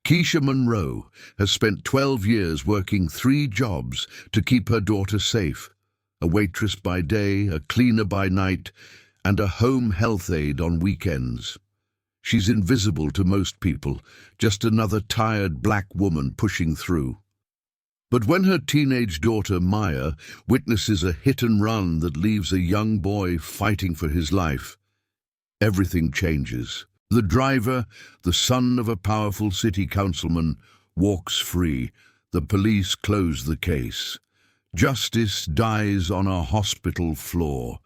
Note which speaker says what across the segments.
Speaker 1: Keisha Monroe has spent 12 years working 3 jobs to keep her daughter safe: a waitress by day, a cleaner by night, and a home health aide on weekends. She's invisible to most people, just another tired black woman pushing through. But when her teenage daughter, Maya, witnesses a hit-and-run that leaves a young boy fighting for his life, everything changes. The driver, the son of a powerful city councilman, walks free. The police close the case. Justice dies on a hospital floor.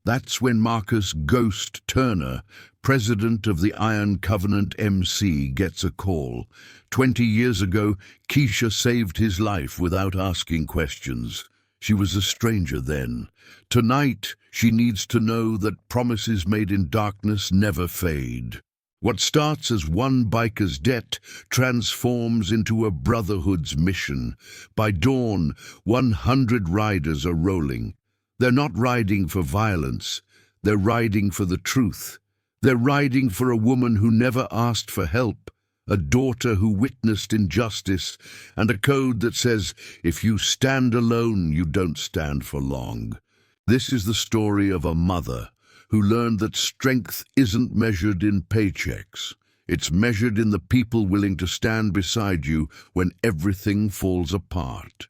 Speaker 1: That's when Marcus "Ghost" Turner, president of the Iron Covenant MC, gets a call. 20 years ago, Keisha saved his life without asking questions. She was a stranger then. Tonight, she needs to know that promises made in darkness never fade. What starts as one biker's debt transforms into a brotherhood's mission. By dawn, 100 riders are rolling. They're not riding for violence. They're riding for the truth. They're riding for a woman who never asked for help, a daughter who witnessed injustice, and a code that says, if you stand alone, you don't stand for long. This is the story of a mother who learned that strength isn't measured in paychecks. It's measured in the people willing to stand beside you when everything falls apart.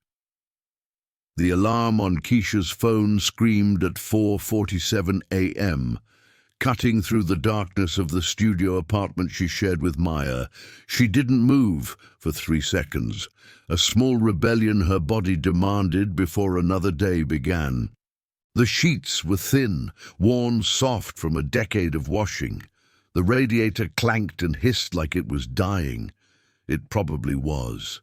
Speaker 1: The alarm on Keisha's phone screamed at 4:47 a.m. Cutting through the darkness of the studio apartment she shared with Maya, she didn't move for 3 seconds, a small rebellion her body demanded before another day began. The sheets were thin, worn soft from a decade of washing. The radiator clanked and hissed like it was dying. It probably was.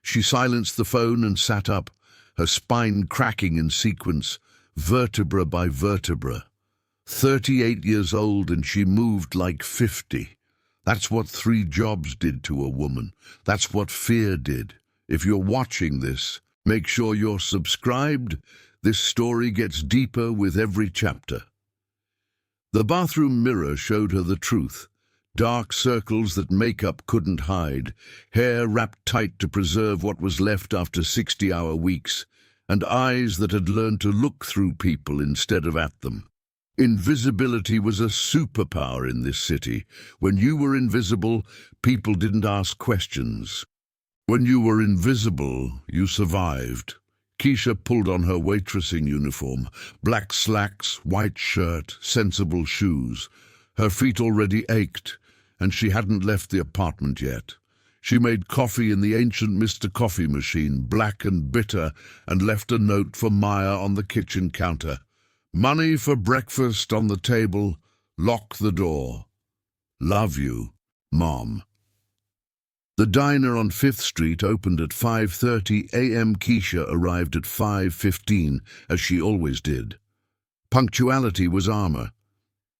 Speaker 1: She silenced the phone and sat up, her spine cracking in sequence, vertebra by vertebra. 38 years old, and she moved like 50. That's what 3 jobs did to a woman. That's what fear did. If you're watching this, make sure you're subscribed. This story gets deeper with every chapter. The bathroom mirror showed her the truth. Dark circles that makeup couldn't hide, hair wrapped tight to preserve what was left after 60-hour weeks, and eyes that had learned to look through people instead of at them. Invisibility was a superpower in this city. When you were invisible, people didn't ask questions. When you were invisible, you survived. Keisha pulled on her waitressing uniform, black slacks, white shirt, sensible shoes. Her feet already ached, and she hadn't left the apartment yet. She made coffee in the ancient Mr. Coffee machine, black and bitter, and left a note for Maya on the kitchen counter. Money for breakfast on the table. Lock the door. Love you, Mom. The diner on 5th Street opened at 5:30 a.m. Keisha arrived at 5:15, as she always did. Punctuality was armor.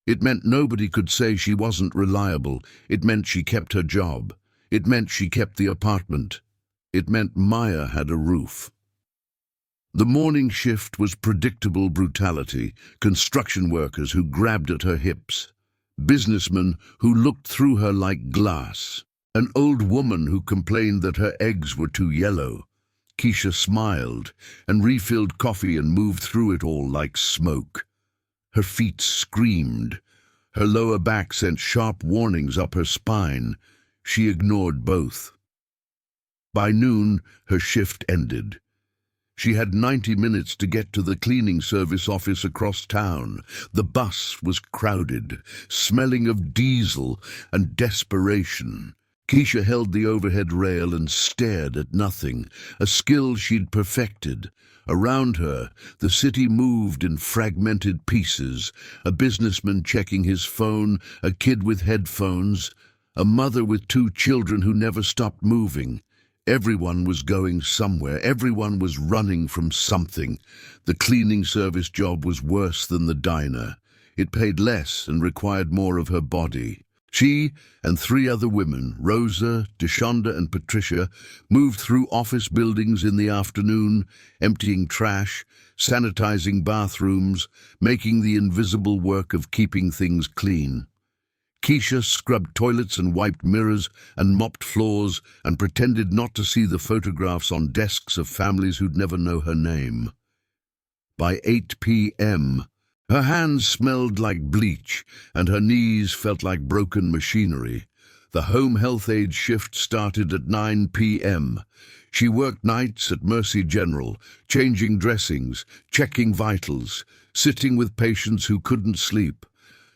Speaker 1: It meant nobody could say she wasn't reliable. It meant she kept her job. It meant she kept the apartment. It meant Maya had a roof. The morning shift was predictable brutality, construction workers who grabbed at her hips, businessmen who looked through her like glass, an old woman who complained that her eggs were too yellow. Keisha smiled and refilled coffee and moved through it all like smoke. Her feet screamed. Her lower back sent sharp warnings up her spine. She ignored both. By noon, her shift ended. She had 90 minutes to get to the cleaning service office across town. The bus was crowded, smelling of diesel and desperation. Keisha held the overhead rail and stared at nothing, a skill she'd perfected. Around her, the city moved in fragmented pieces, a businessman checking his phone, a kid with headphones, a mother with 2 children who never stopped moving. Everyone was going somewhere. Everyone was running from something. The cleaning service job was worse than the diner. It paid less and required more of her body. She and 3 other women, Rosa, Deshonda, and Patricia, moved through office buildings in the afternoon, emptying trash, sanitizing bathrooms, making the invisible work of keeping things clean. Keisha scrubbed toilets and wiped mirrors and mopped floors and pretended not to see the photographs on desks of families who'd never know her name. By 8 p.m., her hands smelled like bleach and her knees felt like broken machinery. The home health aide shift started at 9 p.m. She worked nights at Mercy General, changing dressings, checking vitals, sitting with patients who couldn't sleep.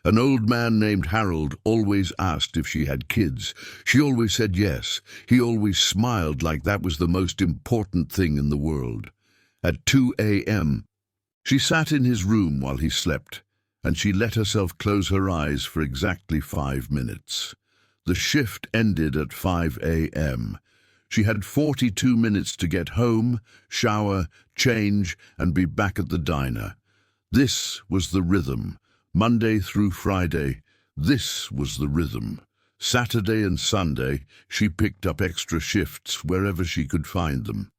Speaker 1: An old man named Harold always asked if she had kids. She always said yes. He always smiled like that was the most important thing in the world. At 2 a.m., she sat in his room while he slept, and she let herself close her eyes for exactly 5 minutes. The shift ended at 5 a.m. She had 42 minutes to get home, shower, change, and be back at the diner. This was the rhythm. Monday through Friday, this was the rhythm. Saturday and Sunday, she picked up extra shifts wherever she could find them.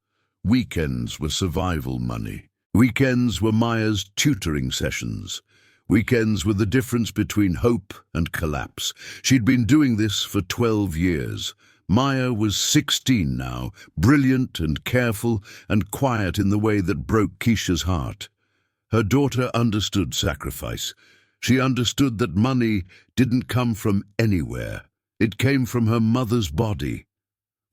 Speaker 1: Weekends were survival money. Weekends were Maya's tutoring sessions. Weekends were the difference between hope and collapse. She'd been doing this for 12 years. Maya was 16 now, brilliant and careful and quiet in the way that broke Keisha's heart. Her daughter understood sacrifice. She understood that money didn't come from anywhere. It came from her mother's body,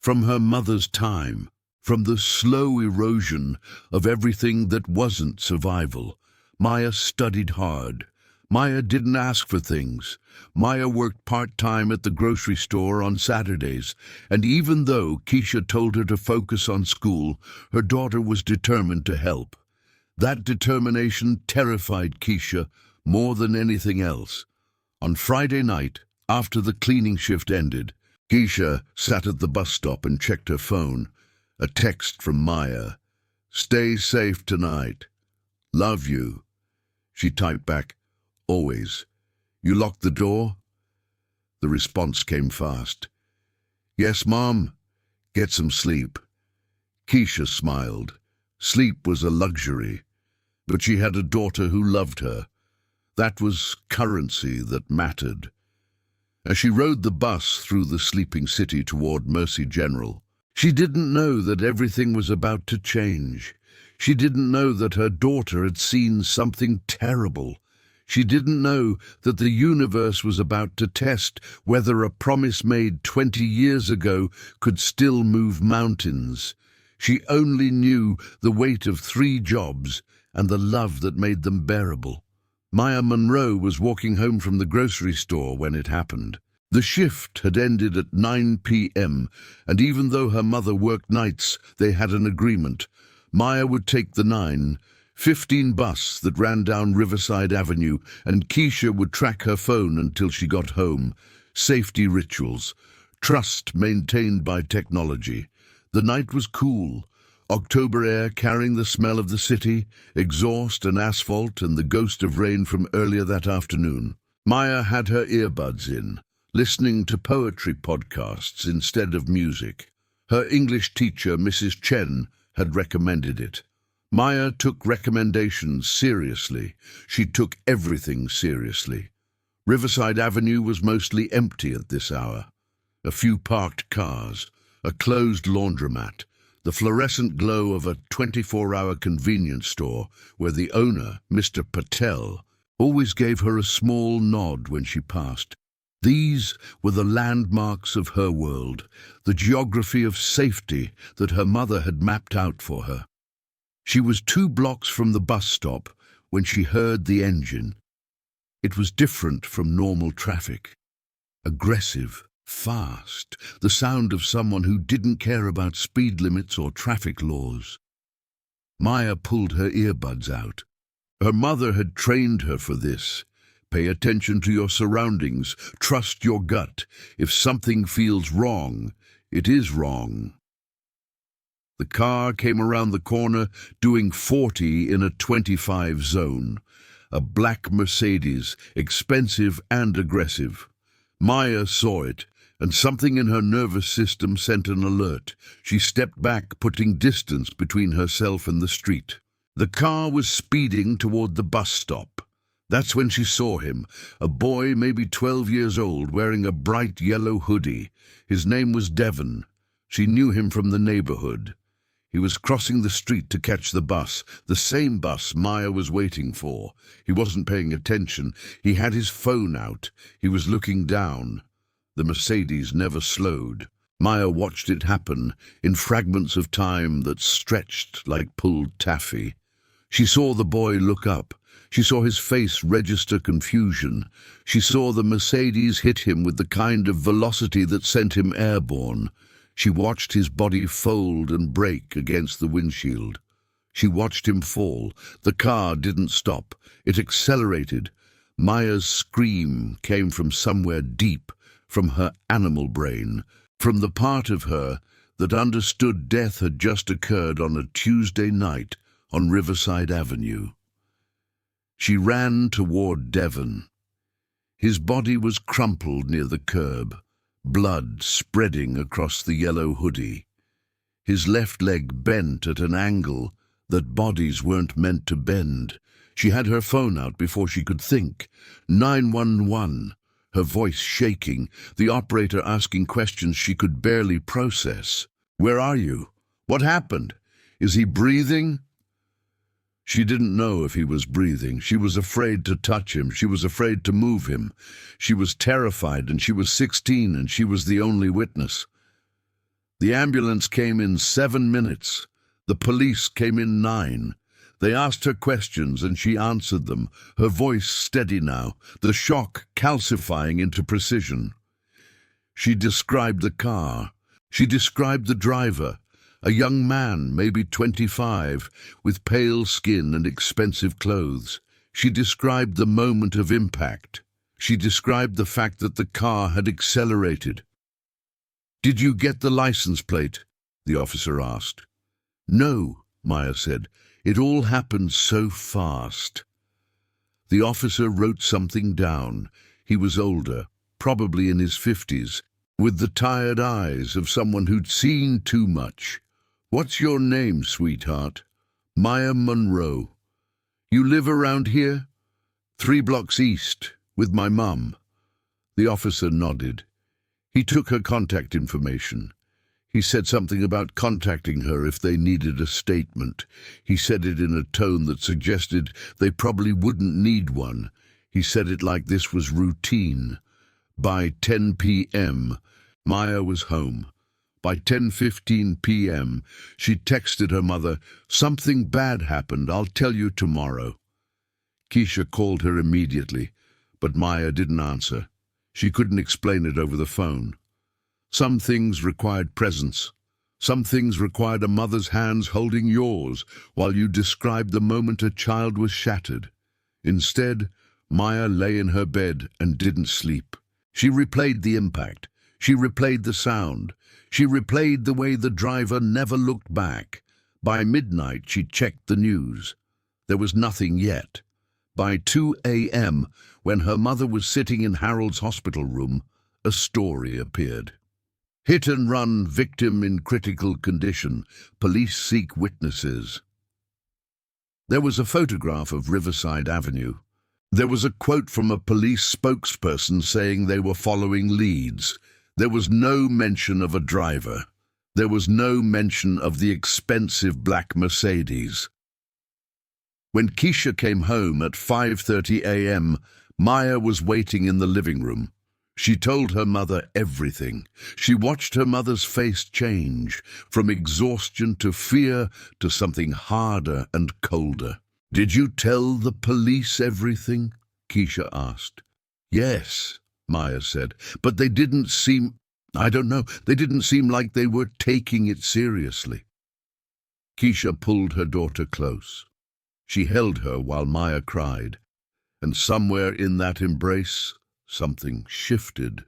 Speaker 1: from her mother's time, from the slow erosion of everything that wasn't survival. Maya studied hard. Maya didn't ask for things. Maya worked part-time at the grocery store on Saturdays, and even though Keisha told her to focus on school, her daughter was determined to help. That determination terrified Keisha more than anything else. On Friday night, after the cleaning shift ended, Keisha sat at the bus stop and checked her phone. A text from Maya. "Stay safe tonight. Love you." She typed back, "Always. You locked the door?" The response came fast. "Yes, Mom. Get some sleep." Keisha smiled. Sleep was a luxury, but she had a daughter who loved her. That was currency that mattered. As she rode the bus through the sleeping city toward Mercy General, she didn't know that everything was about to change. She didn't know that her daughter had seen something terrible. She didn't know that the universe was about to test whether a promise made 20 years ago could still move mountains. She only knew the weight of 3 jobs and the love that made them bearable. Maya Monroe was walking home from the grocery store when it happened. The shift had ended at 9 p.m., and even though her mother worked nights, they had an agreement. Maya would take the 9:15 bus that ran down Riverside Avenue, and Keisha would track her phone until she got home. Safety rituals. Trust maintained by technology. The night was cool. October air carrying the smell of the city, exhaust and asphalt, and the ghost of rain from earlier that afternoon. Maya had her earbuds in, listening to poetry podcasts instead of music. Her English teacher, Mrs. Chen, had recommended it. Maya took recommendations seriously. She took everything seriously. Riverside Avenue was mostly empty at this hour. A few parked cars, a closed laundromat, the fluorescent glow of a 24-hour convenience store where the owner, Mr. Patel, always gave her a small nod when she passed. These were the landmarks of her world, the geography of safety that her mother had mapped out for her. She was 2 blocks from the bus stop when she heard the engine. It was different from normal traffic. Aggressive, fast, the sound of someone who didn't care about speed limits or traffic laws. Maya pulled her earbuds out. Her mother had trained her for this. Pay attention to your surroundings. Trust your gut. If something feels wrong, it is wrong. The car came around the corner, doing 40 in a 25 zone. A black Mercedes, expensive and aggressive. Maya saw it, and something in her nervous system sent an alert. She stepped back, putting distance between herself and the street. The car was speeding toward the bus stop. That's when she saw him, a boy maybe 12 years old, wearing a bright yellow hoodie. His name was Devon. She knew him from the neighborhood. He was crossing the street to catch the bus, the same bus Maya was waiting for. He wasn't paying attention. He had his phone out. He was looking down. The Mercedes never slowed. Maya watched it happen, in fragments of time that stretched like pulled taffy. She saw the boy look up. She saw his face register confusion. She saw the Mercedes hit him with the kind of velocity that sent him airborne. She watched his body fold and break against the windshield. She watched him fall. The car didn't stop. It accelerated. Maya's scream came from somewhere deep, from her animal brain, from the part of her that understood death had just occurred on a Tuesday night on Riverside Avenue. She ran toward Devon. His body was crumpled near the curb, blood spreading across the yellow hoodie. His left leg bent at an angle that bodies weren't meant to bend. She had her phone out before she could think. 911, her voice shaking, the operator asking questions she could barely process. "Where are you? What happened? Is he breathing?" She didn't know if he was breathing. She was afraid to touch him. She was afraid to move him. She was terrified, and she was 16, and she was the only witness. The ambulance came in 7 minutes. The police came in 9. They asked her questions, and she answered them, her voice steady now, the shock calcifying into precision. She described the car. She described the driver. A young man, maybe 25, with pale skin and expensive clothes. She described the moment of impact. She described the fact that the car had accelerated. "Did you get the license plate?" the officer asked. "No," Maya said. "It all happened so fast." The officer wrote something down. He was older, probably in his 50s, with the tired eyes of someone who'd seen too much. "What's your name, sweetheart?" "Maya Monroe." "You live around here?" 3 blocks east, with my mum." The officer nodded. He took her contact information. He said something about contacting her if they needed a statement. He said it in a tone that suggested they probably wouldn't need one. He said it like this was routine. By 10 p.m., Maya was home. By 10:15 p.m., she texted her mother, "Something bad happened, I'll tell you tomorrow." Keisha called her immediately, but Maya didn't answer. She couldn't explain it over the phone. Some things required presence. Some things required a mother's hands holding yours while you described the moment a child was shattered. Instead, Maya lay in her bed and didn't sleep. She replayed the impact. She replayed the sound. She replayed the way the driver never looked back. By midnight, she checked the news. There was nothing yet. By 2 a.m., when her mother was sitting in Harold's hospital room, a story appeared. "Hit and run, victim in critical condition. Police seek witnesses." There was a photograph of Riverside Avenue. There was a quote from a police spokesperson saying they were following leads. There was no mention of a driver. There was no mention of the expensive black Mercedes. When Keisha came home at 5:30 a.m., Maya was waiting in the living room. She told her mother everything. She watched her mother's face change, from exhaustion to fear to something harder and colder. "Did you tell the police everything?" Keisha asked. "Yes," Maya said, "but they didn't seem, they didn't seem like they were taking it seriously." Keisha pulled her daughter close. She held her while Maya cried, and somewhere in that embrace, something shifted.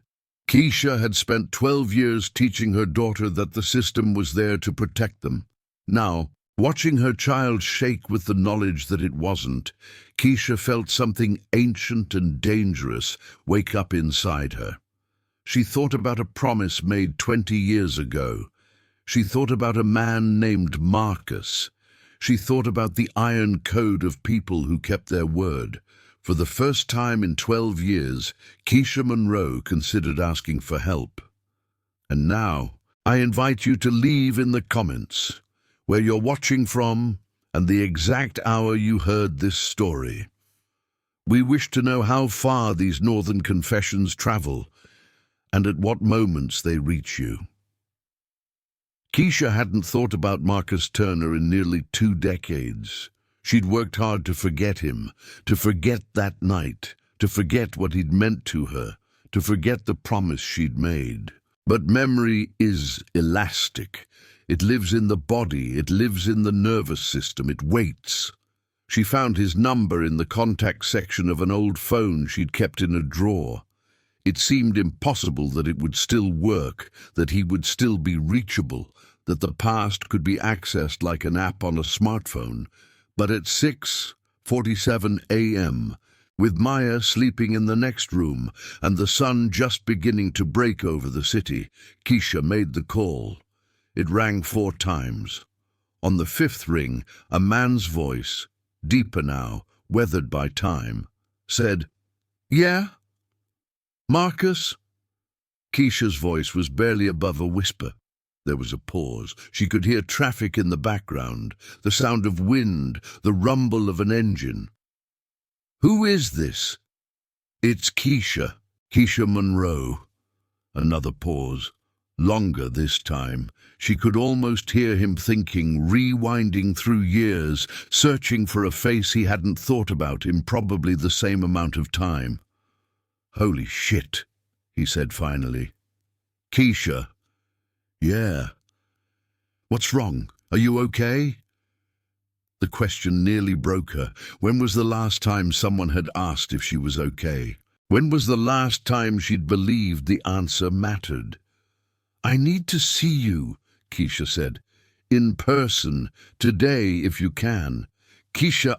Speaker 1: Keisha had spent 12 years teaching her daughter that the system was there to protect them. Now, watching her child shake with the knowledge that it wasn't, Keisha felt something ancient and dangerous wake up inside her. She thought about a promise made 20 years ago. She thought about a man named Marcus. She thought about the iron code of people who kept their word. For the first time in 12 years, Keisha Monroe considered asking for help. And now, I invite you to leave in the comments where you're watching from and the exact hour you heard this story. We wish to know how far these northern confessions travel and at what moments they reach you. Keisha hadn't thought about Marcus Turner in nearly 2 decades. She'd worked hard to forget him, to forget that night, to forget what he'd meant to her, to forget the promise she'd made. But memory is elastic. It lives in the body, it lives in the nervous system, it waits. She found his number in the contact section of an old phone she'd kept in a drawer. It seemed impossible that it would still work, that he would still be reachable, that the past could be accessed like an app on a smartphone. But at 6:47 a.m., with Maya sleeping in the next room and the sun just beginning to break over the city, Keisha made the call. It rang 4 times. On the 5th ring, a man's voice, deeper now, weathered by time, said, "Yeah? Marcus?" Keisha's voice was barely above a whisper. There was a pause. She could hear traffic in the background, the sound of wind, the rumble of an engine. "Who is this?" "It's Keisha. Keisha Monroe." Another pause. Longer this time. She could almost hear him thinking, rewinding through years, searching for a face he hadn't thought about in probably the same amount of time. "Holy shit," he said finally. "Keisha." "Yeah." "What's wrong? Are you okay?" The question nearly broke her. When was the last time someone had asked if she was okay? When was the last time she'd believed the answer mattered? "I need to see you," Keisha said. "In person, today if you can. Keisha,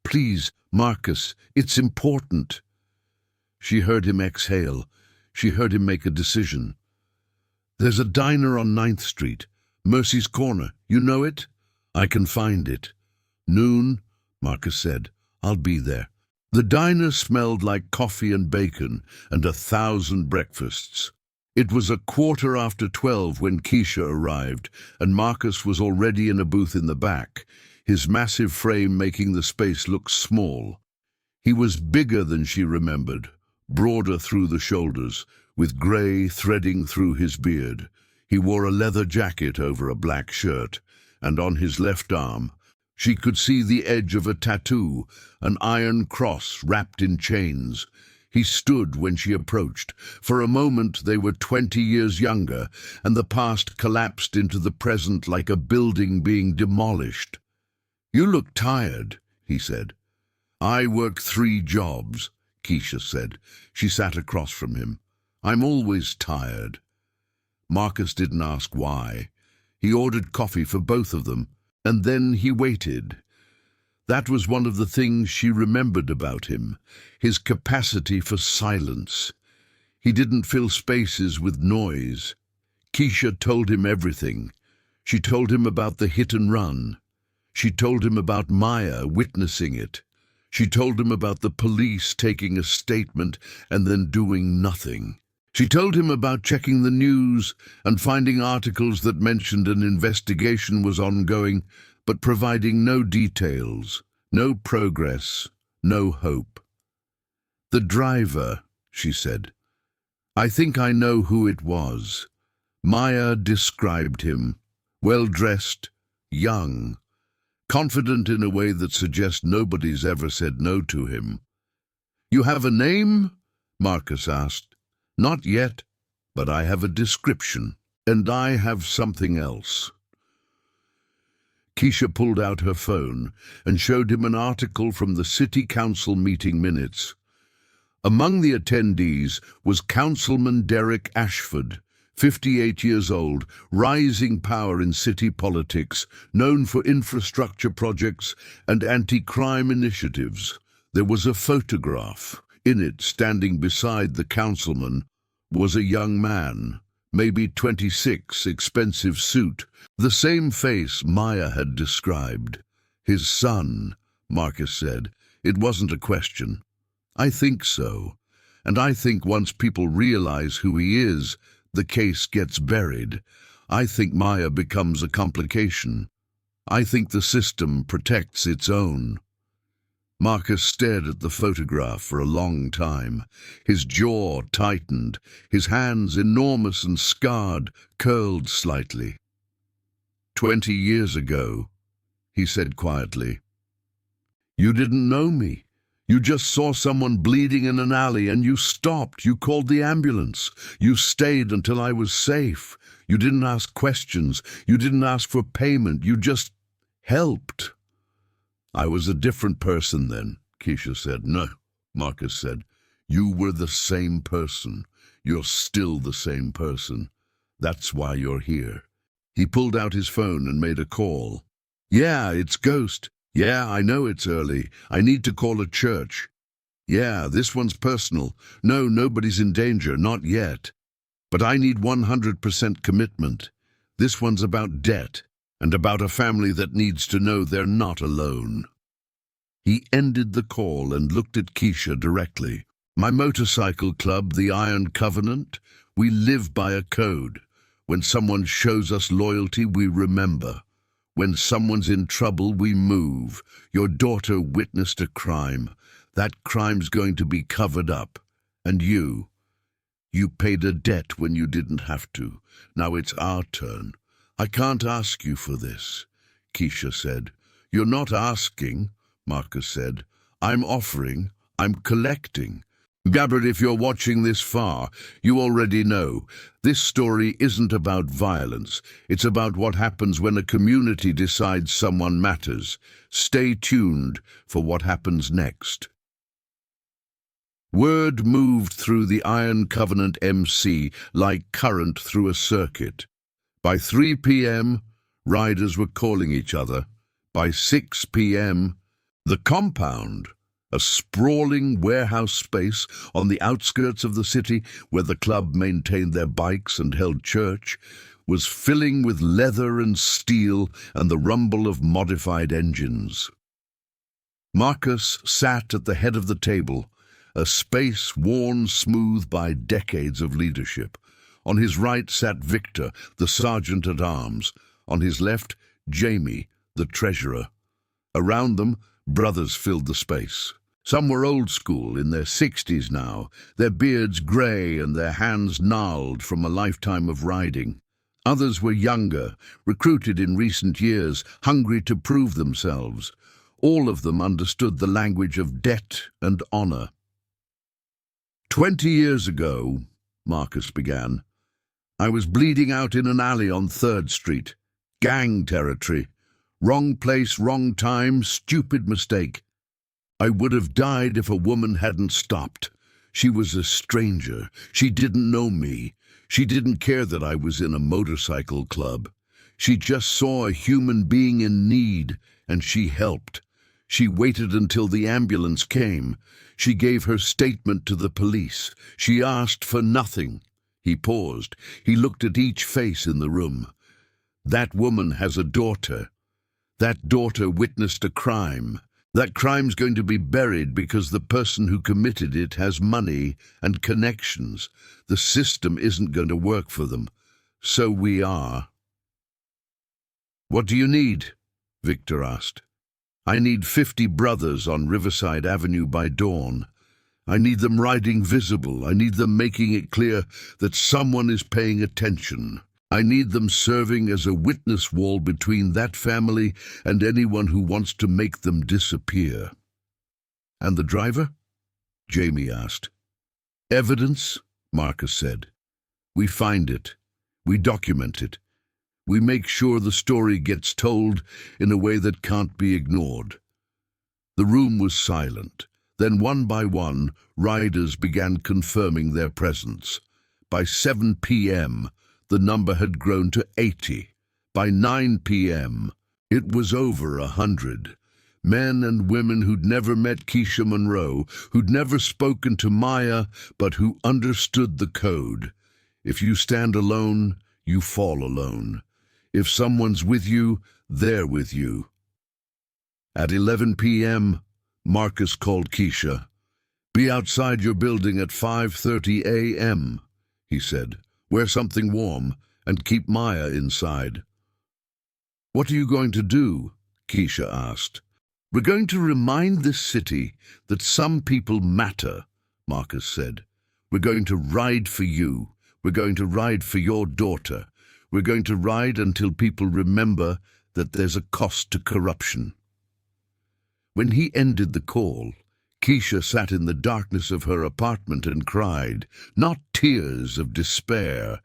Speaker 1: Please, Marcus, it's important." She heard him exhale. She heard him make a decision. "There's a diner on 9th Street, Mercy's Corner. You know it?" "I can find it." "Noon," Marcus said. "I'll be there." The diner smelled like coffee and bacon and 1,000 breakfasts. It was 12:15 when Keisha arrived, and Marcus was already in a booth in the back, his massive frame making the space look small. He was bigger than she remembered, broader through the shoulders, with grey threading through his beard. He wore a leather jacket over a black shirt, and on his left arm she could see the edge of a tattoo, an iron cross wrapped in chains. He stood when she approached. For a moment they were 20 years younger, and the past collapsed into the present like a building being demolished. "You look tired," he said. "I work 3 jobs," Keisha said. She sat across from him. "I'm always tired." Marcus didn't ask why. He ordered coffee for both of them, and then he waited. That was one of the things she remembered about him, his capacity for silence. He didn't fill spaces with noise. Keisha told him everything. She told him about the hit and run. She told him about Maya witnessing it. She told him about the police taking a statement and then doing nothing. She told him about checking the news and finding articles that mentioned an investigation was ongoing, but providing no details, no progress, no hope. "The driver," she said. "I think I know who it was." Maya described him. Well-dressed, young, confident in a way that suggests nobody's ever said no to him. "You have a name?" Marcus asked. "Not yet, but I have a description, and I have something else." Keisha pulled out her phone and showed him an article from the City Council meeting minutes. Among the attendees was Councilman Derek Ashford, 58 years old, rising power in city politics, known for infrastructure projects and anti-crime initiatives. There was a photograph. In it, standing beside the councilman, was a young man, maybe 26, expensive suit, the same face Maya had described. "His son," Marcus said. It wasn't a question. I think so. And I think once people realize who he is, the case gets buried. I think Maya becomes a complication. I think the system protects its own. Marcus stared at the photograph for a long time. His jaw tightened, his hands, enormous and scarred, curled slightly. 20 years ago, he said quietly. You didn't know me. You just saw someone bleeding in an alley and you stopped. You called the ambulance. You stayed until I was safe. You didn't ask questions. You didn't ask for payment. You just helped. I was a different person then, Keisha said. No, Marcus said. You were the same person. You're still the same person. That's why you're here. He pulled out his phone and made a call. Yeah, it's Ghost. Yeah, I know it's early. I need to call a church. Yeah, this one's personal. No, nobody's in danger, not yet. But I need 100% commitment. This one's about debt, and about a family that needs to know they're not alone. He ended the call and looked at Keisha directly. My motorcycle club, the Iron Covenant, we live by a code. When someone shows us loyalty, we remember. When someone's in trouble, we move. Your daughter witnessed a crime. That crime's going to be covered up. And you paid a debt when you didn't have to. Now it's our turn. I can't ask you for this, Keisha said. You're not asking, Marcus said. I'm offering. I'm collecting. Gabbard, if you're watching this far, you already know. This story isn't about violence. It's about what happens when a community decides someone matters. Stay tuned for what happens next. Word moved through the Iron Covenant MC like current through a circuit. By 3 p.m., riders were calling each other. By 6 p.m., the compound, a sprawling warehouse space on the outskirts of the city where the club maintained their bikes and held church, was filling with leather and steel and the rumble of modified engines. Marcus sat at the head of the table, a space worn smooth by decades of leadership. On his right sat Victor, the sergeant-at-arms. On his left, Jamie, the treasurer. Around them, brothers filled the space. Some were old school, in their 60s now, their beards grey and their hands gnarled from a lifetime of riding. Others were younger, recruited in recent years, hungry to prove themselves. All of them understood the language of debt and honor. 20 years ago, Marcus began, I was bleeding out in an alley on 3rd Street. Gang territory. Wrong place, wrong time, stupid mistake. I would have died if a woman hadn't stopped. She was a stranger. She didn't know me. She didn't care that I was in a motorcycle club. She just saw a human being in need, and she helped. She waited until the ambulance came. She gave her statement to the police. She asked for nothing. He paused. He looked at each face in the room. That woman has a daughter. That daughter witnessed a crime. That crime's going to be buried because the person who committed it has money and connections. The system isn't going to work for them. So we are. What do you need? Victor asked. I need 50 brothers on Riverside Avenue by dawn. I need them riding visible. I need them making it clear that someone is paying attention. I need them serving as a witness wall between that family and anyone who wants to make them disappear. And the driver? Jamie asked. Evidence, Marcus said. We find it. We document it. We make sure the story gets told in a way that can't be ignored. The room was silent. Then one by one, riders began confirming their presence. By 7 p.m., the number had grown to 80. By 9 p.m., it was over 100. Men and women who'd never met Keisha Monroe, who'd never spoken to Maya, but who understood the code. If you stand alone, you fall alone. If someone's with you, they're with you. At 11 p.m., Marcus called Keisha. "Be outside your building at 5:30 a.m., he said. "Wear something warm and keep Maya inside." "What are you going to do?" Keisha asked. "We're going to remind this city that some people matter," Marcus said. "We're going to ride for you. We're going to ride for your daughter. We're going to ride until people remember that there's a cost to corruption." When he ended the call, Keisha sat in the darkness of her apartment and cried, not tears of despair,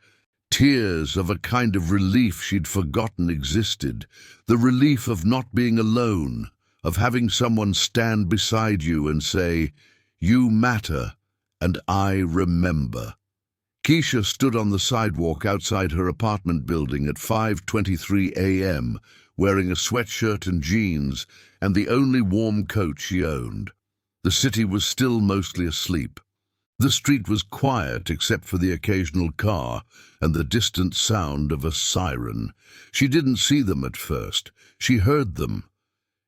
Speaker 1: tears of a kind of relief she'd forgotten existed, the relief of not being alone, of having someone stand beside you and say, "You matter, and I remember." Keisha stood on the sidewalk outside her apartment building at 5:23 a.m., wearing a sweatshirt and jeans and the only warm coat she owned. The city was still mostly asleep. The street was quiet except for the occasional car and the distant sound of a siren. She didn't see them at first. She heard them.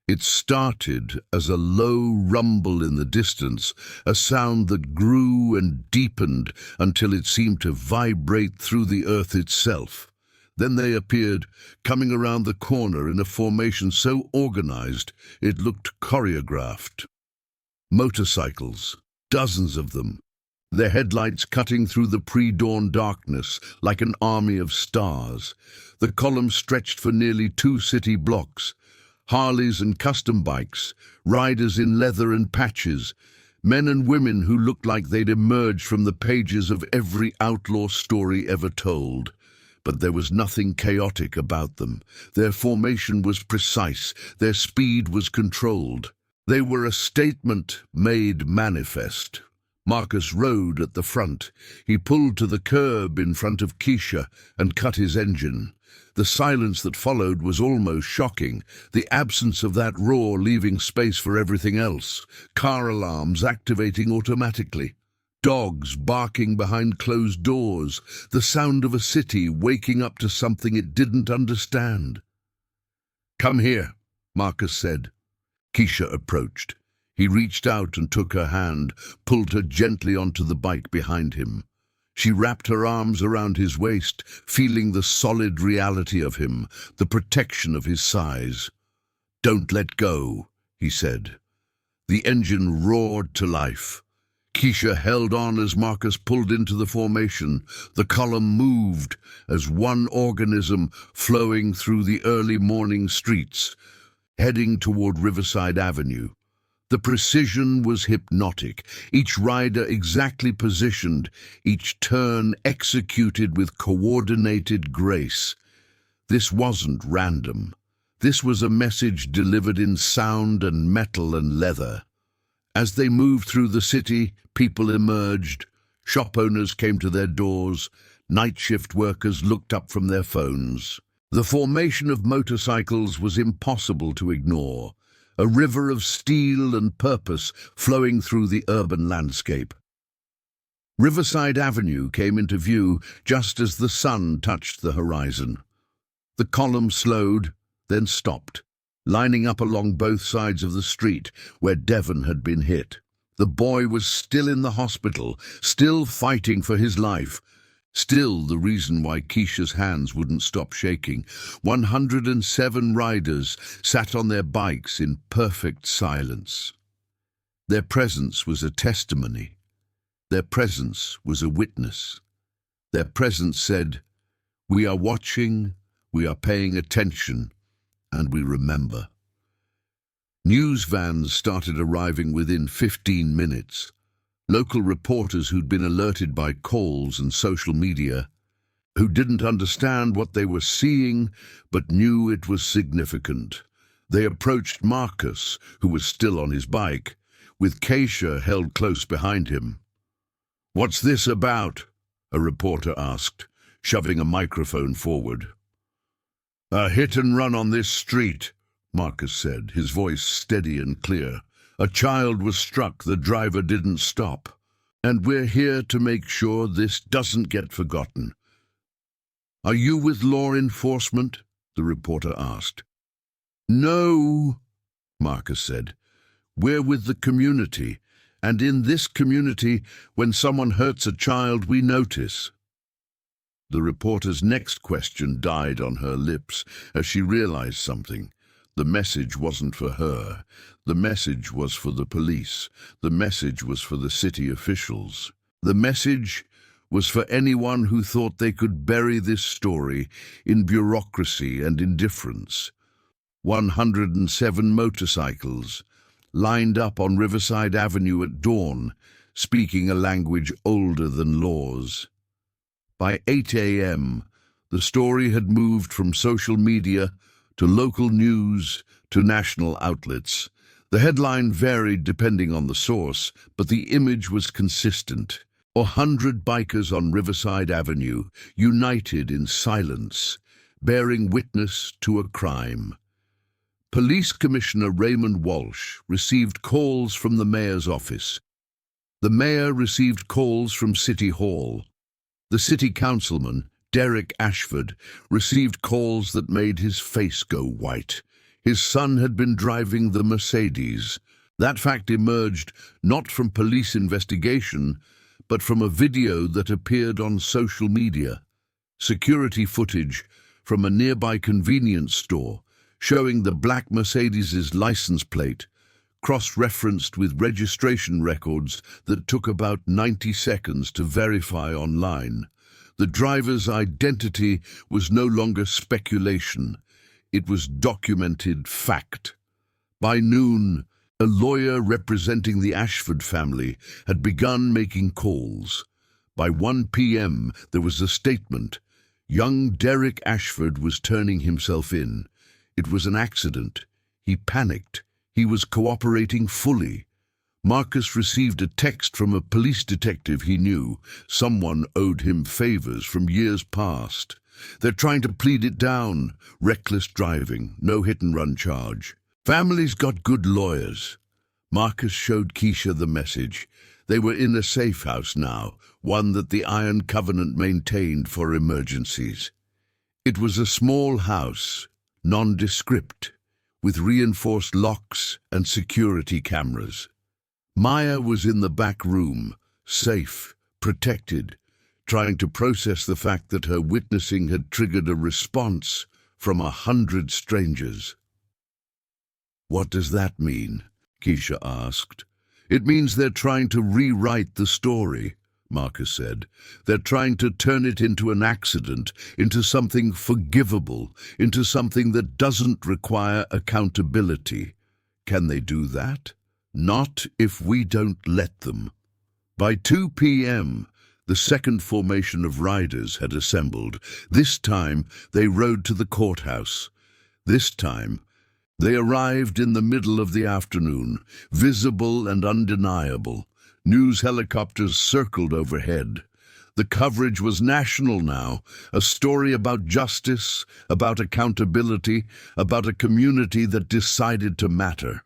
Speaker 1: It started as a low rumble in the distance, a sound that grew and deepened until it seemed to vibrate through the earth itself. Then they appeared, coming around the corner in a formation so organized it looked choreographed. Motorcycles, dozens of them, their headlights cutting through the pre-dawn darkness like an army of stars. The column stretched for nearly 2 city blocks. Harleys and custom bikes, riders in leather and patches, men and women who looked like they'd emerged from the pages of every outlaw story ever told. But there was nothing chaotic about them. Their formation was precise, their speed was controlled. They were a statement made manifest. Marcus rode at the front. He pulled to the curb in front of Keisha and cut his engine. The silence that followed was almost shocking, the absence of that roar leaving space for everything else, car alarms activating automatically, dogs barking behind closed doors, the sound of a city waking up to something it didn't understand. "Come here," Marcus said. Keisha approached. He reached out and took her hand, pulled her gently onto the bike behind him. She wrapped her arms around his waist, feeling the solid reality of him, the protection of his size. "Don't let go," he said. The engine roared to life. Keisha held on as Marcus pulled into the formation. The column moved as one organism flowing through the early morning streets, heading toward Riverside Avenue. The precision was hypnotic, each rider exactly positioned, each turn executed with coordinated grace. This wasn't random. This was a message delivered in sound and metal and leather. As they moved through the city, people emerged, shop owners came to their doors, night shift workers looked up from their phones. The formation of motorcycles was impossible to ignore. A river of steel and purpose flowing through the urban landscape. Riverside Avenue came into view just as the sun touched the horizon. The column slowed, then stopped, lining up along both sides of the street where Devon had been hit. The boy was still in the hospital, still fighting for his life. Still the reason why Keisha's hands wouldn't stop shaking. 107 riders sat on their bikes in perfect silence. Their presence was a testimony. Their presence was a witness. Their presence said, "We are watching, we are paying attention, and we remember." News vans started arriving within 15 minutes. Local reporters who'd been alerted by calls and social media, who didn't understand what they were seeing but knew it was significant. They approached Marcus, who was still on his bike, with Keisha held close behind him. "What's this about?" a reporter asked, shoving a microphone forward. "A hit and run on this street," Marcus said, his voice steady and clear. "A child was struck, the driver didn't stop. And we're here to make sure this doesn't get forgotten." "Are you with law enforcement?" the reporter asked. "No," Marcus said. We're with the community, and in this community, when someone hurts a child, we notice. The reporter's next question died on her lips as she realized something. The message wasn't for her. The message was for the police. The message was for the city officials. The message was for anyone who thought they could bury this story in bureaucracy and indifference. 107 motorcycles lined up on Riverside Avenue at dawn, speaking a language older than laws. By 8 a.m., the story had moved from social media to local news to national outlets. The headline varied depending on the source, but the image was consistent. 100 bikers on Riverside Avenue, united in silence, bearing witness to a crime. Police Commissioner Raymond Walsh received calls from the mayor's office. The mayor received calls from City Hall. The city councilman, Derek Ashford, received calls that made his face go white. His son had been driving the Mercedes. That fact emerged not from police investigation, but from a video that appeared on social media. Security footage from a nearby convenience store showing the black Mercedes's license plate, cross-referenced with registration records that took about 90 seconds to verify online. The driver's identity was no longer speculation. It was documented fact. By noon, a lawyer representing the Ashford family had begun making calls. By 1 p.m., there was a statement. Young Derek Ashford was turning himself in. It was an accident. He panicked. He was cooperating fully. Marcus received a text from a police detective he knew. Someone owed him favors from years past. They're trying to plead it down. Reckless driving, no hit-and-run charge. Family's got good lawyers. Marcus showed Keisha the message. They were in a safe house now, one that the Iron Covenant maintained for emergencies. It was a small house, nondescript, with reinforced locks and security cameras. Maya was in the back room, safe, protected, trying to process the fact that her witnessing had triggered a response from 100 strangers. "What does that mean?" Keisha asked. "It means they're trying to rewrite the story," Marcus said. "They're trying to turn it into an accident, into something forgivable, into something that doesn't require accountability. Can they do that? Not if we don't let them." By 2 p.m., the second formation of riders had assembled. This time, they rode to the courthouse. This time, they arrived in the middle of the afternoon, visible and undeniable. News helicopters circled overhead. The coverage was national now, a story about justice, about accountability, about a community that decided to matter.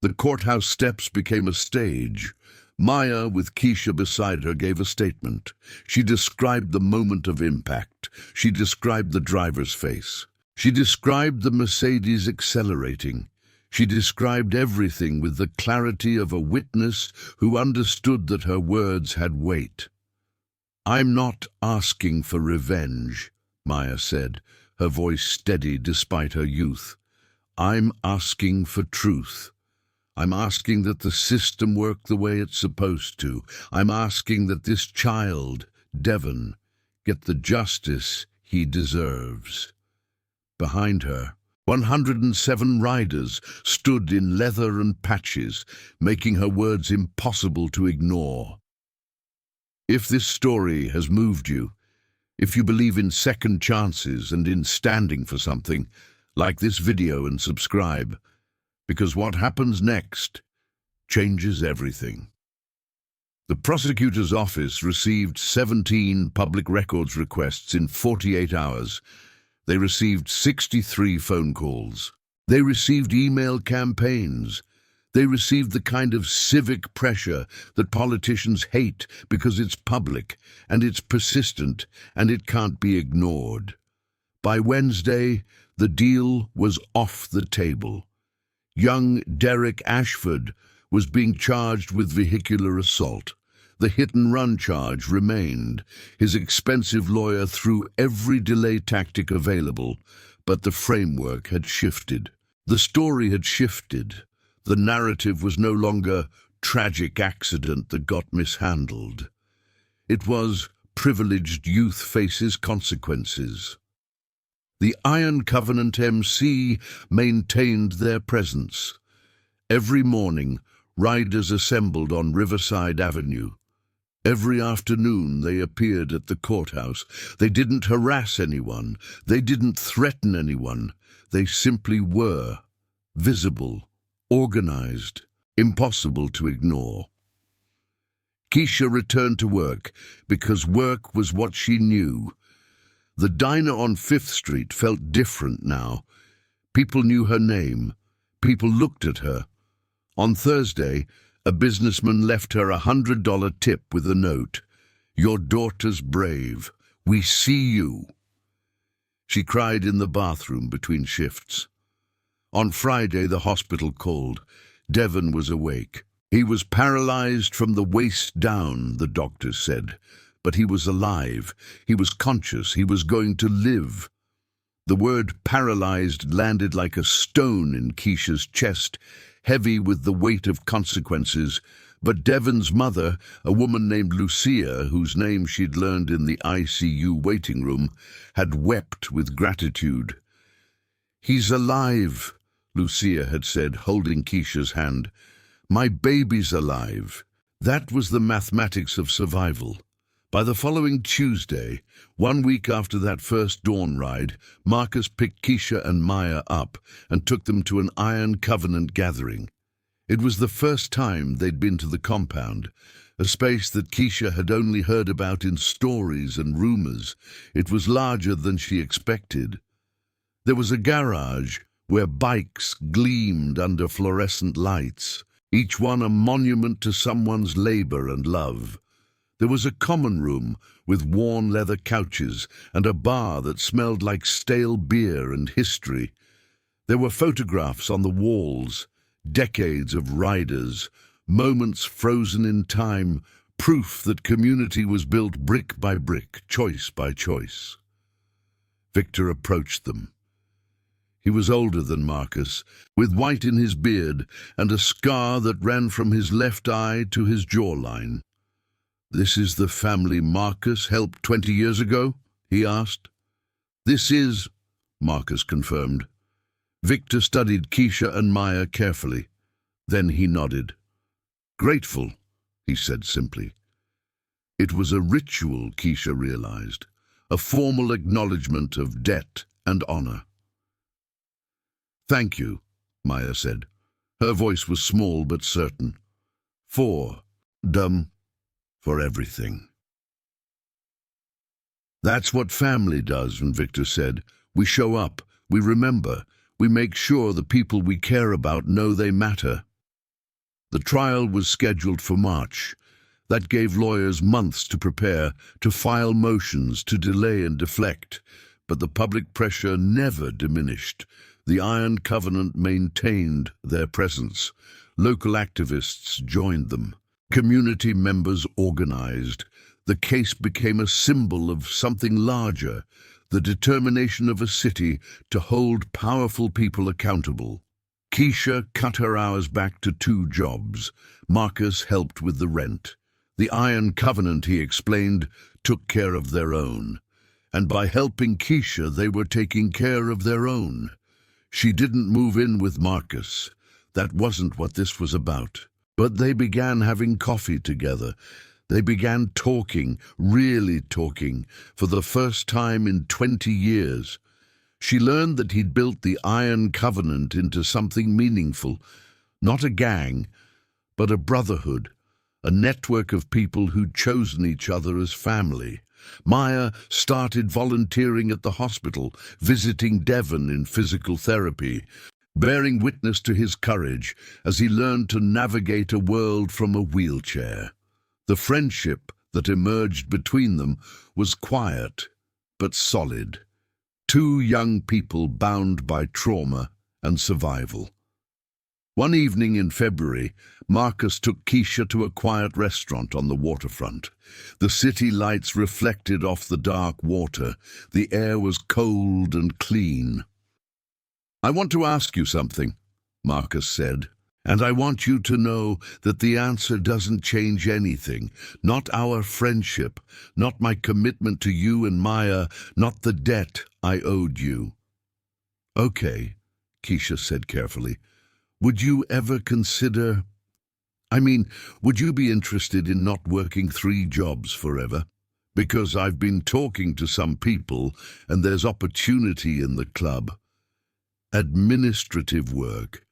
Speaker 1: The courthouse steps became a stage. Maya, with Keisha beside her, gave a statement. She described the moment of impact. She described the driver's face. She described the Mercedes accelerating. She described everything with the clarity of a witness who understood that her words had weight. "I'm not asking for revenge," Maya said, her voice steady despite her youth. "I'm asking for truth. I'm asking that the system work the way it's supposed to. I'm asking that this child, Devon, get the justice he deserves." Behind her, 107 riders stood in leather and patches, making her words impossible to ignore. If this story has moved you, if you believe in second chances and in standing for something, like this video and subscribe, because what happens next changes everything. The prosecutor's office received 17 public records requests in 48 hours. They received 63 phone calls. They received email campaigns. They received the kind of civic pressure that politicians hate because it's public and it's persistent and it can't be ignored. By Wednesday, the deal was off the table. Young Derek Ashford was being charged with vehicular assault. The hit-and-run charge remained. His expensive lawyer threw every delay tactic available, but the framework had shifted. The story had shifted. The narrative was no longer tragic accident that got mishandled. It was privileged youth faces consequences. The Iron Covenant MC maintained their presence. Every morning, riders assembled on Riverside Avenue. Every afternoon they appeared at the courthouse. They didn't harass anyone. They didn't threaten anyone. They simply were. Visible, organized, impossible to ignore. Keisha returned to work because work was what she knew. The diner on 5th Street felt different now. People knew her name. People looked at her. On Thursday, a businessman left her $100 tip with a note. "Your daughter's brave. We see you." She cried in the bathroom between shifts. On Friday, the hospital called. Devon was awake. He was paralyzed from the waist down, the doctors said. But he was alive. He was conscious. He was going to live. The word paralyzed landed like a stone in Keisha's chest, heavy with the weight of consequences. But Devon's mother, a woman named Lucia, whose name she'd learned in the ICU waiting room, had wept with gratitude. "He's alive," Lucia had said, holding Keisha's hand. "My baby's alive." That was the mathematics of survival. By the following Tuesday, 1 week after that first dawn ride, Marcus picked Keisha and Maya up and took them to an Iron Covenant gathering. It was the first time they'd been to the compound, a space that Keisha had only heard about in stories and rumors. It was larger than she expected. There was a garage where bikes gleamed under fluorescent lights, each one a monument to someone's labor and love. There was a common room with worn leather couches and a bar that smelled like stale beer and history. There were photographs on the walls, decades of riders, moments frozen in time, proof that community was built brick by brick, choice by choice. Victor approached them. He was older than Marcus, with white in his beard and a scar that ran from his left eye to his jawline. "This is the family Marcus helped 20 years ago?" he asked. "This is," Marcus confirmed. Victor studied Keisha and Maya carefully. Then he nodded. "Grateful," he said simply. It was a ritual, Keisha realized, a formal acknowledgement of debt and honor. "Thank you," Maya said. Her voice was small but certain. For everything." "That's what family does," Victor said. "We show up, we remember, we make sure the people we care about know they matter." The trial was scheduled for March. That gave lawyers months to prepare, to file motions, to delay and deflect. But the public pressure never diminished. The Iron Covenant maintained their presence. Local activists joined them. Community members organized. The case became a symbol of something larger, the determination of a city to hold powerful people accountable. Keisha cut her hours back to 2 jobs. Marcus helped with the rent. The Iron Covenant, he explained, took care of their own. And by helping Keisha, they were taking care of their own. She didn't move in with Marcus. That wasn't what this was about. But they began having coffee together. They began talking, really talking, for the first time in 20 years. She learned that he'd built the Iron Covenant into something meaningful, not a gang, but a brotherhood, a network of people who'd chosen each other as family. Maya started volunteering at the hospital, visiting Devon in physical therapy, bearing witness to his courage as he learned to navigate a world from a wheelchair. The friendship that emerged between them was quiet but solid. 2 young people bound by trauma and survival. One evening in February, Marcus took Keisha to a quiet restaurant on the waterfront. The city lights reflected off the dark water. The air was cold and clean. "I want to ask you something," Marcus said, "and I want you to know that the answer doesn't change anything. Not our friendship, not my commitment to you and Maya, not the debt I owed you." "Okay," Keisha said carefully. "Would you ever consider... would you be interested in not working 3 jobs forever? Because I've been talking to some people, and there's opportunity in the club. Administrative work,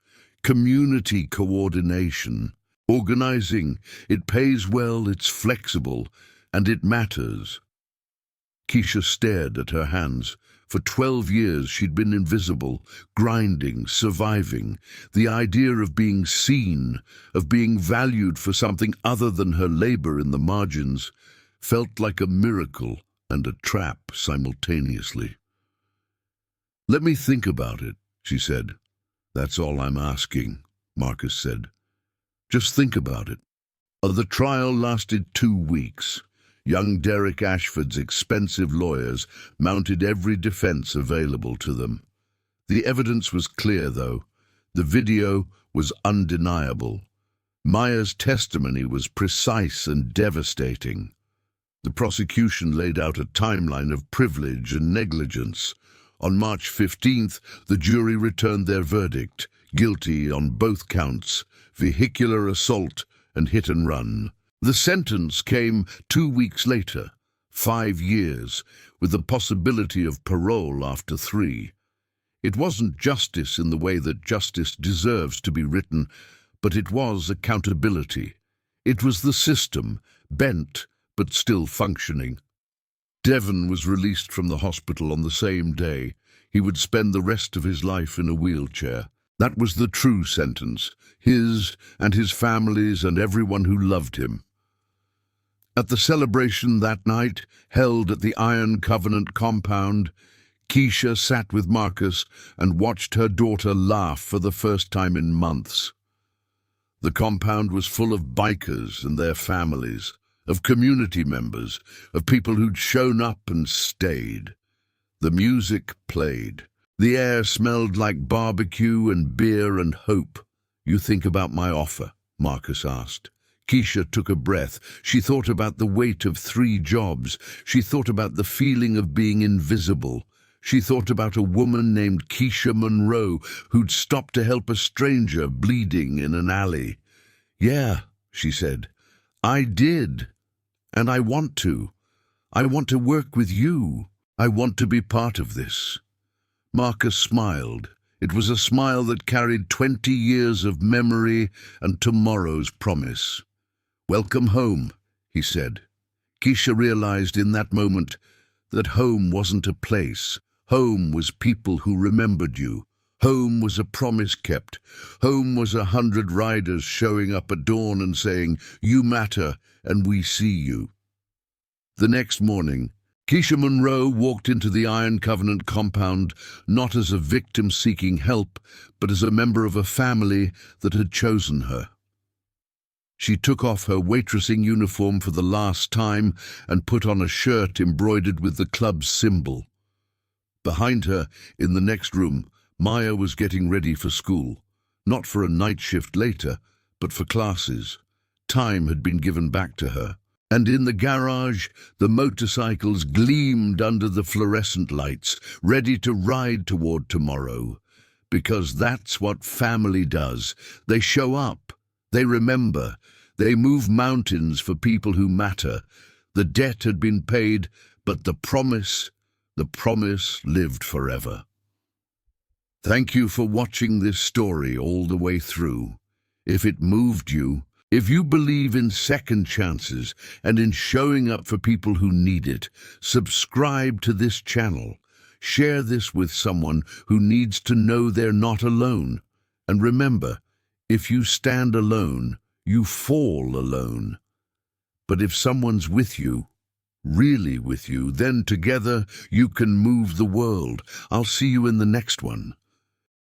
Speaker 1: community coordination, organizing. It pays well, it's flexible, and it matters." Keisha stared at her hands. For 12 years she'd been invisible, grinding, surviving. The idea of being seen, of being valued for something other than her labor in the margins, felt like a miracle and a trap simultaneously. "Let me think about it," she said. "That's all I'm asking," Marcus said. "Just think about it." The trial lasted 2 weeks. Young Derek Ashford's expensive lawyers mounted every defense available to them. The evidence was clear, though. The video was undeniable. Maya's testimony was precise and devastating. The prosecution laid out a timeline of privilege and negligence. On March 15th, the jury returned their verdict, guilty on both counts, vehicular assault and hit and run. The sentence came 2 weeks later, 5 years, with the possibility of parole after 3. It wasn't justice in the way that justice deserves to be written, but it was accountability. It was the system, bent but still functioning. Devon was released from the hospital on the same day. He would spend the rest of his life in a wheelchair. That was the true sentence, his and his family's and everyone who loved him. At the celebration that night, held at the Iron Covenant compound, Keisha sat with Marcus and watched her daughter laugh for the first time in months. The compound was full of bikers and their families, of community members, of people who'd shown up and stayed. The music played. The air smelled like barbecue and beer and hope. "You think about my offer?" Marcus asked. Keisha took a breath. She thought about the weight of 3 jobs. She thought about the feeling of being invisible. She thought about a woman named Keisha Monroe who'd stopped to help a stranger bleeding in an alley. "Yeah," she said, "I did. And I want to. I want to work with you. I want to be part of this." Marcus smiled. It was a smile that carried 20 years of memory and tomorrow's promise. "Welcome home," he said. Keisha realized in that moment that home wasn't a place. Home was people who remembered you. Home was a promise kept. Home was 100 riders showing up at dawn and saying, "You matter, and we see you." The next morning, Keisha Monroe walked into the Iron Covenant compound not as a victim seeking help, but as a member of a family that had chosen her. She took off her waitressing uniform for the last time and put on a shirt embroidered with the club's symbol. Behind her, in the next room, Maya was getting ready for school. Not for a night shift later, but for classes. Time had been given back to her. And in the garage, the motorcycles gleamed under the fluorescent lights, ready to ride toward tomorrow. Because that's what family does. They show up. They remember. They move mountains for people who matter. The debt had been paid, but the promise lived forever. Thank you for watching this story all the way through. If it moved you, if you believe in second chances and in showing up for people who need it, subscribe to this channel. Share this with someone who needs to know they're not alone. And remember, if you stand alone, you fall alone. But if someone's with you, really with you, then together you can move the world. I'll see you in the next one.